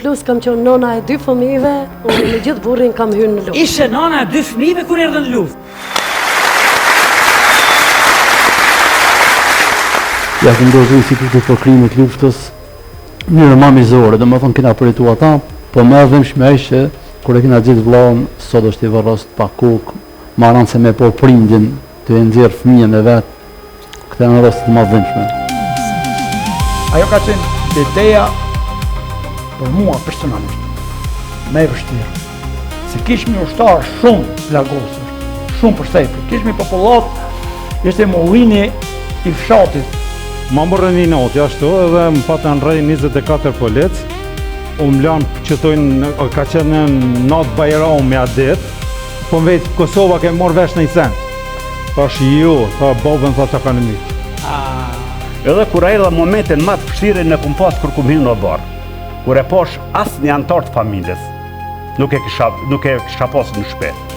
plus kam qenë nona e 2 fëmijëve, unë me gjithë burrin kam hyrë në luftë. Ishe nona e 2 fëmijëve kur erdhën në luftë? Ja ku ndozë institutet për krimet luftës në mënyrë më mizore, domethënë kena përjetu ata, po më dhëmshme ai që kur e kena gjithë vllahun, sot është i varros pa kokë, marran se me po prindin të e nxjerr fëmijën e vet. Këta janë raste të mëdhenshme. Ajo ka qenë ideja për mua personalisht më e vështirë. Se kishmi ushtar shumë lagosur, shumë përshtatshëm. Kishmi popullat, ishte mollini i fshatit. Ma morën një natë ashtu edhe më patën rrej 24 polec. Unë mlanë qëtojnë, ka qenë natë Bajram me adet, po më vetë Kosova ke morë vesh në i sen. Thash jo, tha babën tha që kanë mitë. Edhe kur erdha momentin më të vështirë në kum pas kur kum hyrë në barë. Kur e posh asnjë antar të familjes, nuk e kisha pasur në shtëpi.